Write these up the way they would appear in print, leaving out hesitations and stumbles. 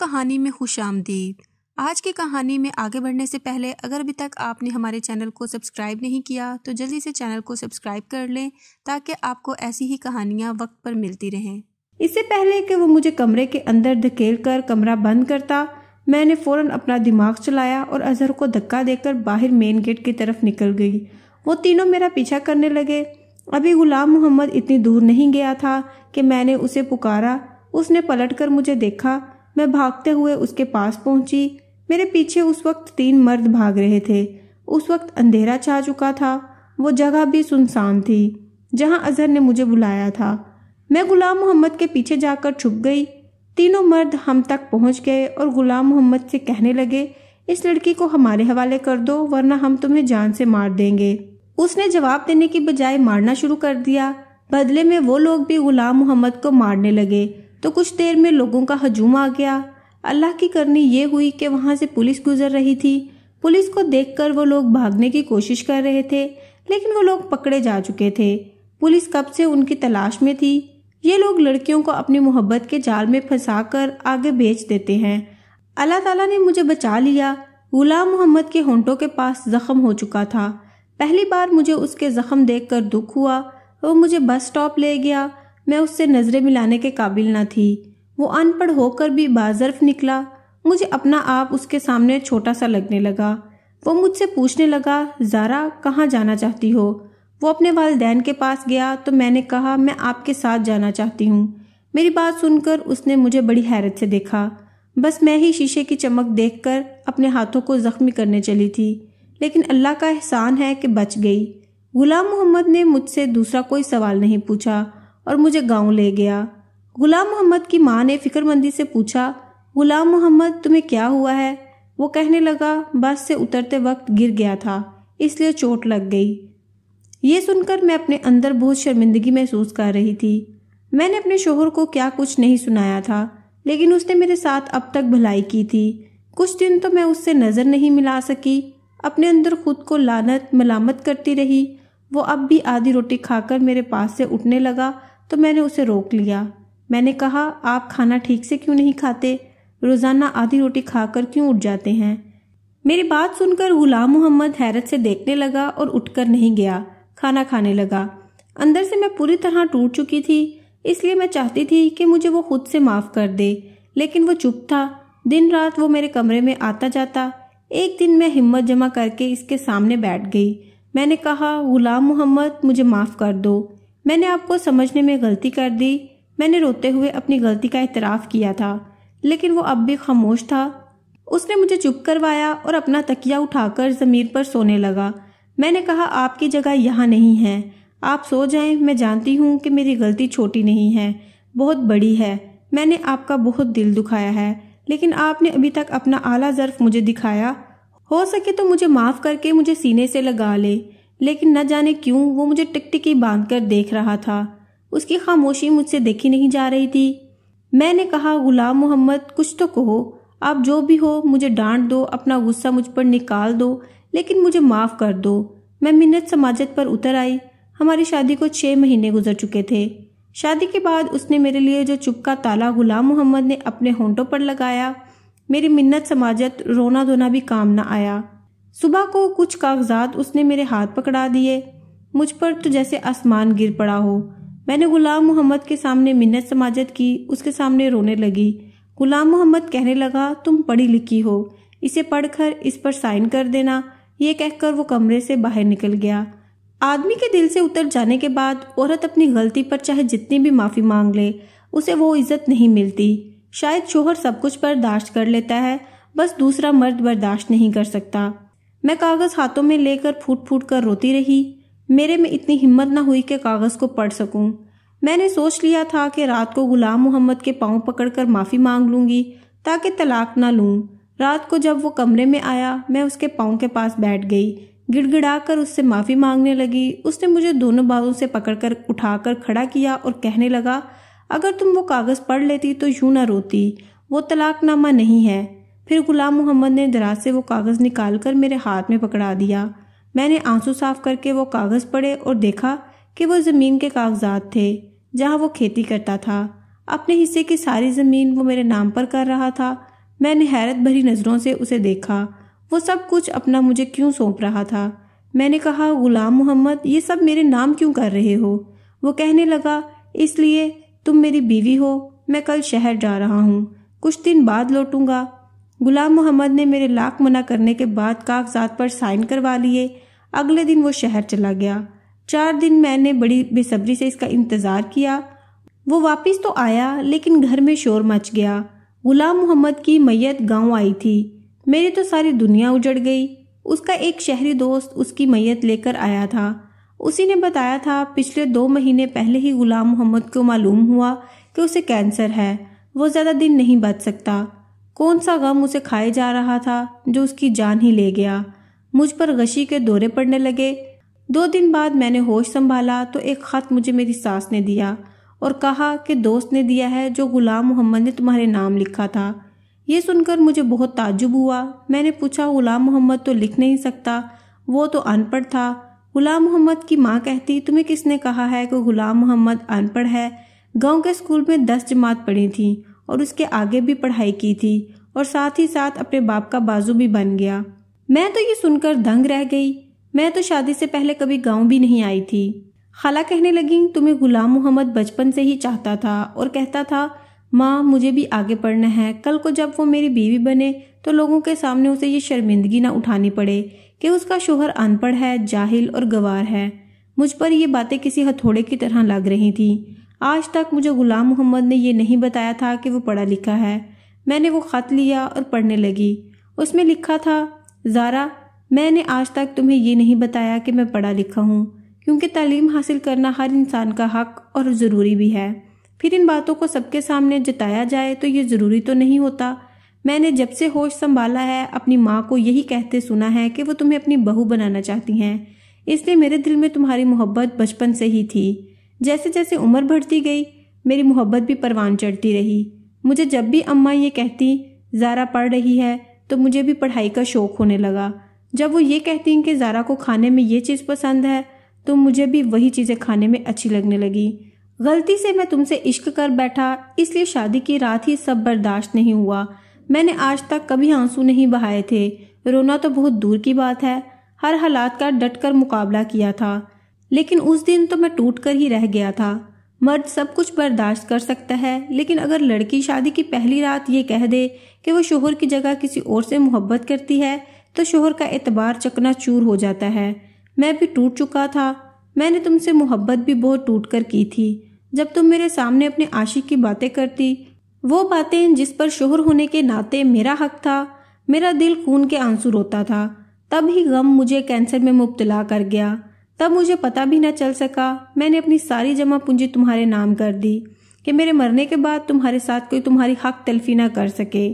کہانی میں خوش آمدید۔ آج کی کہانی میں آگے بڑھنے سے پہلے اگر ابھی تک آپ نے ہمارے چینل کو سبسکرائب نہیں کیا تو جلدی سے چینل کو سبسکرائب کر لیں تاکہ آپ کو ایسی ہی کہانیاں وقت پر ملتی رہیں۔ اس سے پہلے کہ وہ مجھے کمرے کے اندر دھکیل کر کمرہ بند کرتا، میں نے فوراً اپنا دماغ چلایا اور اظہر کو دھکا دے کر باہر مین گیٹ کی طرف نکل گئی۔ وہ تینوں میرا پیچھا کرنے لگے۔ ابھی غلام محمد اتنی دور نہیں گیا تھا کہ میں نے اسے پکارا۔ اس نے پلٹ کر مجھے دیکھا۔ میں بھاگتے ہوئے اس کے پاس پہنچی۔ میرے پیچھے اس وقت 3 مرد بھاگ رہے تھے۔ اس وقت اندھیرا چھا چکا تھا۔ وہ جگہ بھی سنسان تھی جہاں اظہر نے مجھے بلایا تھا۔ میں غلام محمد کے پیچھے جا کر چھپ گئی۔ تینوں مرد ہم تک پہنچ گئے اور غلام محمد سے کہنے لگے، اس لڑکی کو ہمارے حوالے کر دو ورنہ ہم تمہیں جان سے مار دیں گے۔ اس نے جواب دینے کی بجائے مارنا شروع کر دیا۔ بدلے میں وہ لوگ بھی غلام محمد کو مارنے لگے تو کچھ دیر میں لوگوں کا ہجوم آ گیا۔ اللہ کی کرنی یہ ہوئی کہ وہاں سے پولیس گزر رہی تھی۔ پولیس کو دیکھ کر وہ لوگ بھاگنے کی کوشش کر رہے تھے لیکن وہ لوگ پکڑے جا چکے تھے۔ پولیس کب سے ان کی تلاش میں تھی۔ یہ لوگ لڑکیوں کو اپنی محبت کے جال میں پھنسا کر آگے بیچ دیتے ہیں۔ اللہ تعالیٰ نے مجھے بچا لیا۔ غلام محمد کے ہونٹوں کے پاس زخم ہو چکا تھا۔ پہلی بار مجھے اس کے زخم دیکھ کر دکھ ہوا۔ وہ مجھے بس سٹاپ لے گیا۔ میں اس سے نظریں ملانے کے قابل نہ تھی۔ وہ ان پڑھ ہو کر بھی باظرف نکلا۔ مجھے اپنا آپ اس کے سامنے چھوٹا سا لگنے لگا۔ وہ مجھ سے پوچھنے لگا، زارا کہاں جانا چاہتی ہو؟ وہ اپنے والدین کے پاس گیا تو میں نے کہا میں آپ کے ساتھ جانا چاہتی ہوں۔ میری بات سن کر اس نے مجھے بڑی حیرت سے دیکھا۔ بس میں ہی شیشے کی چمک دیکھ کر اپنے ہاتھوں کو زخمی کرنے چلی تھی لیکن اللہ کا احسان ہے کہ بچ گئی۔ غلام محمد نے مجھ سے دوسرا کوئی سوال نہیں پوچھا اور مجھے گاؤں لے گیا۔ غلام محمد کی ماں نے فکر مندی سے پوچھا، غلام محمد تمہیں کیا ہوا ہے؟ وہ کہنے لگا، بس سے اترتے وقت گر گیا تھا اس لیے چوٹ لگ گئی۔ یہ سن کر میں اپنے اندر بہت شرمندگی محسوس کر رہی تھی۔ میں نے اپنے شوہر کو کیا کچھ نہیں سنایا تھا لیکن اس نے میرے ساتھ اب تک بھلائی کی تھی۔ کچھ دن تو میں اس سے نظر نہیں ملا سکی۔ اپنے اندر خود کو لعنت ملامت کرتی رہی۔ وہ اب بھی آدھی روٹی کھا کر میرے پاس سے اٹھنے لگا تو میں نے اسے روک لیا۔ میں نے کہا، آپ کھانا ٹھیک سے کیوں نہیں کھاتے؟ روزانہ آدھی روٹی کھا کر کیوں اٹھ جاتے ہیں؟ میری بات سن کر غلام محمد حیرت سے دیکھنے لگا اور اٹھ کر نہیں گیا، کھانا کھانے لگا۔ اندر سے میں پوری طرح ٹوٹ چکی تھی، اس لیے میں چاہتی تھی کہ مجھے وہ خود سے معاف کر دے لیکن وہ چپ تھا۔ دن رات وہ میرے کمرے میں آتا جاتا۔ ایک دن میں ہمت جمع کر کے اس کے سامنے بیٹھ گئی۔ میں نے کہا، غلام محمد مجھے معاف کر دو، میں نے آپ کو سمجھنے میں غلطی کر دی۔ میں نے روتے ہوئے اپنی غلطی کا اعتراف کیا تھا لیکن وہ اب بھی خاموش تھا۔ اس نے مجھے چپ کروایا اور اپنا تکیہ اٹھا کر زمین پر سونے لگا۔ میں نے کہا، آپ کی جگہ یہاں نہیں ہے، آپ سو جائیں۔ میں جانتی ہوں کہ میری غلطی چھوٹی نہیں ہے، بہت بڑی ہے۔ میں نے آپ کا بہت دل دکھایا ہے لیکن آپ نے ابھی تک اپنا اعلیٰ ظرف مجھے دکھایا۔ ہو سکے تو مجھے معاف کر کے مجھے سینے سے لگا لے۔ لیکن نہ جانے کیوں وہ مجھے ٹکٹکی باندھ کر دیکھ رہا تھا۔ اس کی خاموشی مجھ سے دیکھی نہیں جا رہی تھی۔ میں نے کہا، غلام محمد کچھ تو کہو، آپ جو بھی ہو مجھے ڈانٹ دو، اپنا غصہ مجھ پر نکال دو لیکن مجھے معاف کر دو۔ میں منت سماجت پر اتر آئی۔ ہماری شادی کو 6 مہینے گزر چکے تھے۔ شادی کے بعد اس نے میرے لیے جو چپ کا تالا غلام محمد نے اپنے ہونٹوں پر لگایا، میری منت سماجت رونا دھونا بھی کام نہ آیا۔ صبح کو کچھ کاغذات اس نے میرے ہاتھ پکڑا دیے۔ مجھ پر تو جیسے آسمان گر پڑا ہو۔ میں نے غلام محمد کے سامنے منت سماجت کی، اس کے سامنے رونے لگی۔ غلام محمد کہنے لگا، تم پڑھی لکھی ہو، اسے پڑھ کر اس پر سائن کر دینا۔ یہ کہہ کر وہ کمرے سے باہر نکل گیا۔ آدمی کے دل سے اتر جانے کے بعد عورت اپنی غلطی پر چاہے جتنی بھی معافی مانگ لے اسے وہ عزت نہیں ملتی۔ شاید شوہر سب کچھ برداشت کر لیتا ہے، بس دوسرا مرد برداشت نہیں کر سکتا۔ میں کاغذ ہاتھوں میں لے کر پھوٹ پھوٹ کر روتی رہی۔ میرے میں اتنی ہمت نہ ہوئی کہ کاغذ کو پڑھ سکوں۔ میں نے سوچ لیا تھا کہ رات کو غلام محمد کے پاؤں پکڑ کر معافی مانگ لوں گی تاکہ طلاق نہ لوں۔ رات کو جب وہ کمرے میں آیا میں اس کے پاؤں کے پاس بیٹھ گئی، گڑ گڑا کر اس سے معافی مانگنے لگی۔ اس نے مجھے دونوں بازوں سے پکڑ کر اٹھا کر کھڑا کیا اور کہنے لگا، اگر تم وہ کاغذ پڑھ لیتی تو یوں نہ روتی، وہ طلاق نامہ نہیں ہے۔ پھر غلام محمد نے دراز سے وہ کاغذ نکال کر میرے ہاتھ میں پکڑا دیا۔ میں نے آنسو صاف کر کے وہ کاغذ پڑھے اور دیکھا کہ وہ زمین کے کاغذات تھے جہاں وہ کھیتی کرتا تھا۔ اپنے حصے کی ساری زمین وہ میرے نام پر کر رہا تھا۔ میں نے حیرت بھری نظروں سے اسے دیکھا۔ وہ سب کچھ اپنا مجھے کیوں سونپ رہا تھا؟ میں نے کہا، غلام محمد، یہ سب میرے نام کیوں کر رہے ہو؟ وہ کہنے لگا، اس لیے تم میری بیوی ہو، میں کل شہر جا رہا ہوں، کچھ دن بعد لوٹوں گا۔ غلام محمد نے میرے لاکھ منع کرنے کے بعد کاغذات پر سائن کروا لیے۔ اگلے دن وہ شہر چلا گیا۔ 4 دن میں نے بڑی بے صبری سے اس کا انتظار کیا۔ وہ واپس تو آیا، لیکن گھر میں شور مچ گیا۔ غلام محمد کی میت گاؤں آئی تھی۔ میری تو ساری دنیا اجڑ گئی۔ اس کا ایک شہری دوست اس کی میت لے کر آیا تھا۔ اسی نے بتایا تھا پچھلے 2 مہینے پہلے ہی غلام محمد کو معلوم ہوا کہ اسے کینسر ہے، وہ زیادہ دن نہیں بچ سکتا۔ کون سا غم اسے کھائے جا رہا تھا جو اس کی جان ہی لے گیا۔ مجھ پر غشی کے دورے پڑنے لگے۔ 2 دن بعد میں نے ہوش سنبھالا تو ایک خط مجھے میری ساس نے دیا اور کہا کہ دوست نے دیا ہے جو غلام محمد نے تمہارے نام لکھا تھا۔ یہ سن کر مجھے بہت تعجب ہوا۔ میں نے پوچھا، غلام محمد تو لکھ نہیں سکتا، وہ تو ان پڑھ تھا۔ غلام محمد کی ماں کہتی، تمہیں کس نے کہا ہے کہ غلام محمد ان پڑھ ہے؟ گاؤں کے اسکول میں 10 جماعت پڑھی تھی اور اس کے آگے بھی پڑھائی کی تھی اور ساتھ ہی ساتھ اپنے باپ کا بازو بھی بن گیا۔ میں تو یہ سن کر دنگ رہ گئی۔ میں تو شادی سے پہلے کبھی گاؤں بھی نہیں آئی تھی۔ خالہ کہنے لگیں، تمہیں غلام محمد بچپن سے ہی چاہتا تھا اور کہتا تھا، ماں مجھے بھی آگے پڑھنا ہے، کل کو جب وہ میری بیوی بنے تو لوگوں کے سامنے اسے یہ شرمندگی نہ اٹھانی پڑے کہ اس کا شوہر ان پڑھ ہے، جاہل اور گوار ہے۔ مجھ پر یہ باتیں کسی ہتھوڑے کی طرح لگ رہی تھیں۔ آج تک مجھے غلام محمد نے یہ نہیں بتایا تھا کہ وہ پڑھا لکھا ہے۔ میں نے وہ خط لیا اور پڑھنے لگی۔ اس میں لکھا تھا، زارا، میں نے آج تک تمہیں یہ نہیں بتایا کہ میں پڑھا لکھا ہوں، کیونکہ تعلیم حاصل کرنا ہر انسان کا حق اور ضروری بھی ہے۔ پھر ان باتوں کو سب کے سامنے جتایا جائے تو یہ ضروری تو نہیں ہوتا۔ میں نے جب سے ہوش سنبھالا ہے اپنی ماں کو یہی کہتے سنا ہے کہ وہ تمہیں اپنی بہو بنانا چاہتی ہیں، اس لیے میرے دل میں تمہاری محبت بچپن سے ہی تھی۔ جیسے جیسے عمر بڑھتی گئی میری محبت بھی پروان چڑھتی رہی۔ مجھے جب بھی اماں یہ کہتی زارا پڑھ رہی ہے تو مجھے بھی پڑھائی کا شوق ہونے لگا۔ جب وہ یہ کہتی کہ زارا کو کھانے میں یہ چیز پسند ہے تو مجھے بھی وہی چیزیں کھانے میں اچھی لگنے لگی۔ غلطی سے میں تم سے عشق کر بیٹھا، اس لیے شادی کی رات ہی سب برداشت نہیں ہوا۔ میں نے آج تک کبھی آنسو نہیں بہائے تھے، رونا تو بہت دور کی بات ہے، ہر حالات کا ڈٹ کر مقابلہ کیا تھا، لیکن اس دن تو میں ٹوٹ کر ہی رہ گیا تھا۔ مرد سب کچھ برداشت کر سکتا ہے، لیکن اگر لڑکی شادی کی پہلی رات یہ کہہ دے کہ وہ شوہر کی جگہ کسی اور سے محبت کرتی ہے تو شوہر کا اعتبار چکنا چور ہو جاتا ہے۔ میں بھی ٹوٹ چکا تھا۔ میں نے تم سے محبت بھی بہت ٹوٹ کر کی تھی۔ جب تم میرے سامنے اپنے عاشق کی باتیں کرتی، وہ باتیں جس پر شوہر ہونے کے ناطے میرا حق تھا، میرا دل خون کے آنسو روتا تھا۔ تب ہی غم مجھے کینسر میں مبتلا کر گیا۔ تب مجھے پتہ بھی نہ چل سکا، میں نے اپنی ساری جمع پونجی تمہارے نام کر دی کہ میرے مرنے کے بعد تمہارے ساتھ کوئی تمہاری حق تلفی نہ کر سکے۔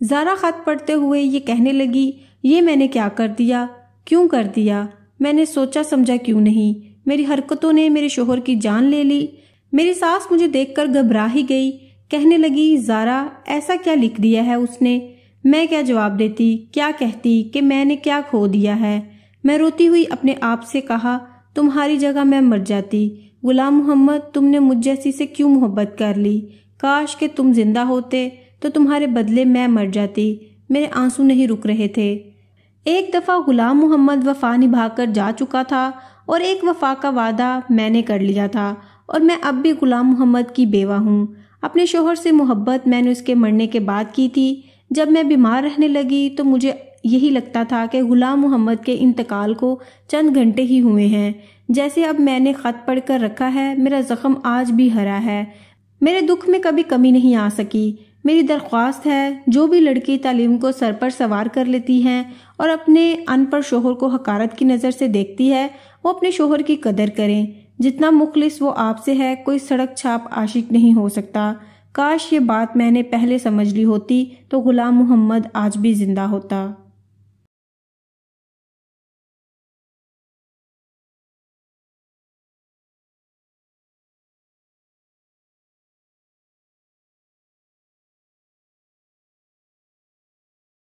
زارا خط پڑھتے ہوئے یہ کہنے لگی، یہ میں نے کیا کر دیا؟ کیوں کر دیا؟ میں نے سوچا سمجھا کیوں نہیں؟ میری حرکتوں نے میرے شوہر کی جان لے لی۔ میری ساس مجھے دیکھ کر گھبرا ہی گئی، کہنے لگی، زارا ایسا کیا لکھ دیا ہے اس نے؟ میں کیا جواب دیتی، کیا کہتی کہ میں نے کیا کھو دیا ہے؟ میں روتی ہوئی اپنے آپ سے کہا، تمہاری جگہ میں مر جاتی۔ غلام محمد، تم نے مجھ جیسی سے کیوں محبت کر لی؟ کاش کہ تم زندہ ہوتے تو تمہارے بدلے میں مر جاتی۔ میرے آنسو نہیں رک رہے تھے۔ ایک دفعہ غلام محمد وفا نبھا کر جا چکا تھا اور ایک وفا کا وعدہ میں نے کر لیا تھا، اور میں اب بھی غلام محمد کی بیوہ ہوں۔ اپنے شوہر سے محبت میں نے اس کے مرنے کے بعد کی تھی۔ جب میں بیمار رہنے لگی تو مجھے یہی لگتا تھا کہ غلام محمد کے انتقال کو چند گھنٹے ہی ہوئے ہیں۔ جیسے اب میں نے خط پڑھ کر رکھا ہے، میرا زخم آج بھی ہرا ہے، میرے دکھ میں کبھی کمی نہیں آ سکی۔ میری درخواست ہے، جو بھی لڑکی تعلیم کو سر پر سوار کر لیتی ہیں اور اپنے ان پڑھ شوہر کو حقارت کی نظر سے دیکھتی ہے، وہ اپنے شوہر کی قدر کریں۔ جتنا مخلص وہ آپ سے ہے، کوئی سڑک چھاپ عاشق نہیں ہو سکتا۔ کاش یہ بات میں نے پہلے سمجھ لی ہوتی تو غلام محمد آج بھی زندہ ہوتا۔